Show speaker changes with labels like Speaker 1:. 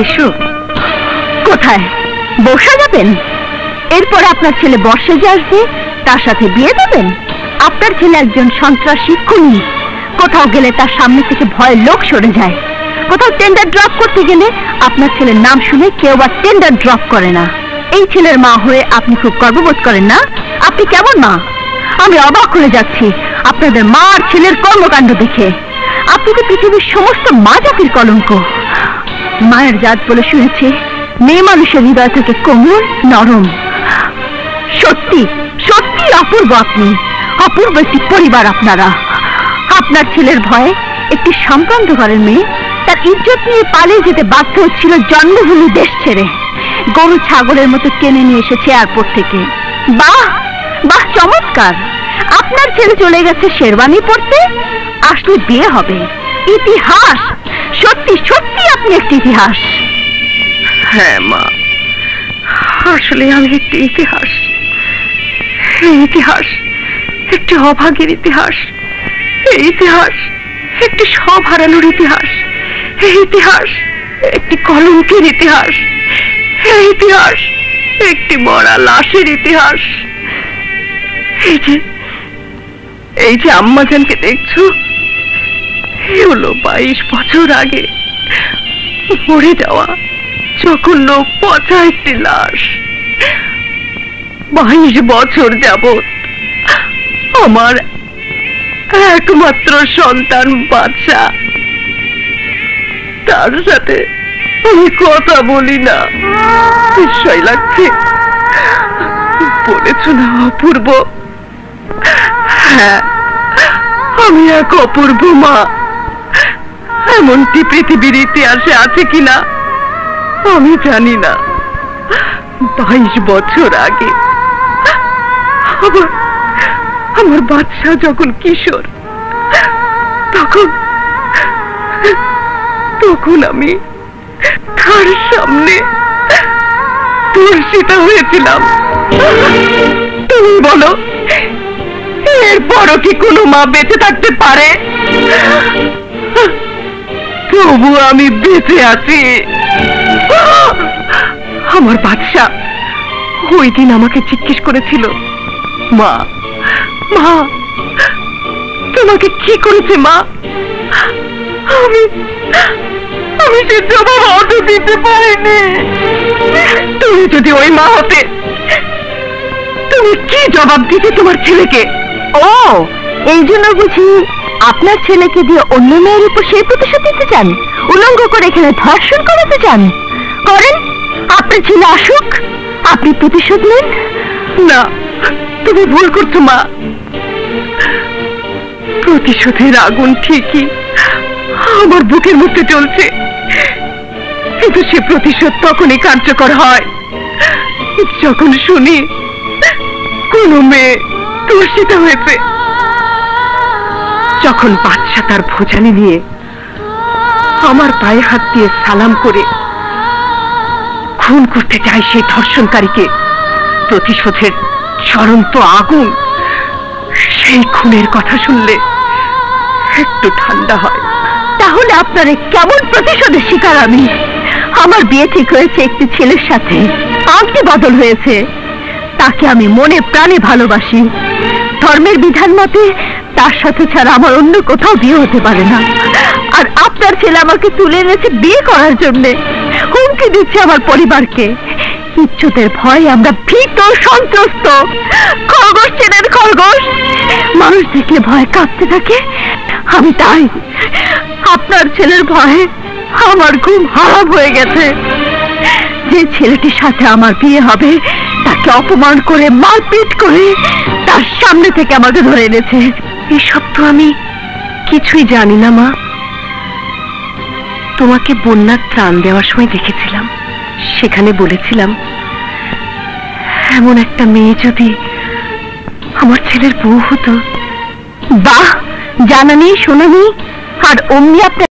Speaker 1: এসো। কোথায়? বসে যাবেন? এরপর আপনার ছেলে বর্ষে যে আসবে তার সাথে বিয়ে দেবেন? আপনার ছেলে একজন সন্ত্রাসী খুনি। কোথাও গেলে তার সামনে থেকে ভয়ে লোক সরে যায়। কোথাও টেন্ডার ড্রপ করতে গেলে আপনার ছেলের নাম শুনে কেউ আর টেন্ডার ড্রপ করে না। এই ছেলের মা হয়ে আপনি খুব গর্ববোধ করেন না? আপনি কেমন মা? আমি অবাক হয়ে যাচ্ছি আপনাদের মা আর ছেলের কর্মকাণ্ড দেখে। আপনি তো পৃথিবীর সমস্ত মা জাতির কলঙ্ক। মায়ের জাত বলে শুনেছি মেয়ে মানুষের হৃদয় থেকে কোমল নরম। সত্যি সত্যি অপূর্ব। আপনি অপূর্ব একটি পরিবার। আপনারা আপনার ছেলের ভয়ে একটি সম্ভ্রান্ত ঘরের মেয়ে তার ইজ্জত নিয়ে পালিয়ে যেতে বাধ্য হচ্ছিল জন্মভূমি দেশ ছেড়ে। গরু ছাগলের মতো টেনে নিয়ে এসেছে এয়ারপোর্ট থেকে। বাহ বাহ, চমৎকার। আপনার ছেলে চলে গেছে শেরওয়ানি পড়তে, আসলে বিয়ে হবে। ইতিহাস, সত্যি সত্যি আপনি একটি ইতিহাস।
Speaker 2: হ্যাঁ মা, আসলে আমি একটি ইতিহাস। এই ইতিহাস একটি অভাগের ইতিহাস। এই ইতিহাস একটি সব হারানোর ইতিহাস। এই ইতিহাস একটি কলঙ্কের ইতিহাস। এই ইতিহাস একটি মরা লাশের ইতিহাস। এই যে আম্মাজানকে দেখছো, এই হলো 22 বছর আগে মরে যাওয়া জঘন্য পচা একটি লাশ। 22 বছর যাবৎ আমার একমাত্র সন্তান বাচ্চা, তার সাথে আমি কথা বলি না। বিস্ময় লাগছে। বলেছ না অপূর্ব? হ্যাঁ, আমি এক অপূর্ব মা। এমনটি পৃথিবীর ইতিহাসে আছে কিনা আমি জানি না। 22 বছর আগে আমার বাচ্চা যখন কিশোর, তখন আমি তার সামনে ধর্ষিতা হয়েছিলাম। তুমি বলো, এরপরও কি কোনো মা বেঁচে থাকতে পারে? তবু আমি বেঁচে আছি। আমার বাদশা ওই দিন আমাকে জিজ্ঞেস করেছিল, মা মা তোমাকে কি করেছে মা? আমি সে জবাব অত দিতে পারিনি। তুমি যদি ওই মা হতে, তুমি কি জবাব দিতে তোমার ছেলেকে?
Speaker 1: ও, এই জন্য বুঝি আপনার ছেলেকে দিয়ে অন্য মেয়ের উপর সেই প্রতিশোধ দিতে চান, উলঙ্গ করে এখানে ধর্ষণ করাতে চান? করেন, আপনার ছেলে আসুক, আপনি প্রতিশোধ নেন।
Speaker 2: না, তুমি ভুল করছো মা। প্রতিশোধের আগুন ঠিকই আমার বুকের মধ্যে জ্বলছে, কিন্তু সে প্রতিশোধ তখনই কার্যকর হয় যখন শুনি কোনো মেয়ে ধর্ষিত হয়েছে। যখন বাদশা তার ভোজানি নিয়ে আমার পায়ে হাত দিয়ে সালাম করে খুন করতে চায় সেই ধর্ষণকারীকে, প্রতিশোধের জ্বলন্ত আগুন সেই খুনের কথা শুনলে একটু ঠান্ডা হয়।
Speaker 1: তাহলে আপনার কেমন প্রতিশোধের শিকার আমি? আমার বিয়ে ঠিক হয়েছে একটি ছেলের সাথে, আংটি বদল হয়েছে। তাকে আমি মনে প্রাণে ভালোবাসি। ধর্মের বিধান মতে তার সাথে ছাড়া আমার অন্য কোথাও বিয়ে হতে পারে না। আর আপনার ছেলে আমাকে তুলে এনেছে বিয়ে করার জন্য, হুমকি দিচ্ছে আমার পরিবারকে। ইজ্জতের ভয়ে আমরা ভীত সন্ত্রস্ত। খরগোশ চেনেন? খরগোশ মানুষ দেখলে ভয় কাঁপতে থাকে, আমি তাই। আপনার ছেলের ভয়ে আমার ঘুম হারাম হয়ে গেছে। যে ছেলেটির সাথে আমার বিয়ে হবে তাকে অপমান করে মারপিট করে তার সামনে থেকে আমাকে ধরে এনেছে।
Speaker 2: এসব তো আমি কিছুই জানি না মা। তোমাকে বন্যার ত্রাণ দেওয়ার সময় দেখেছিলাম, সেখানে বলেছিলাম এমন একটা মেয়ে যদি আমার ছেলের বউ হতো।
Speaker 1: বাহ, জানা নেই শোনা নেই, আর অমনি আপনার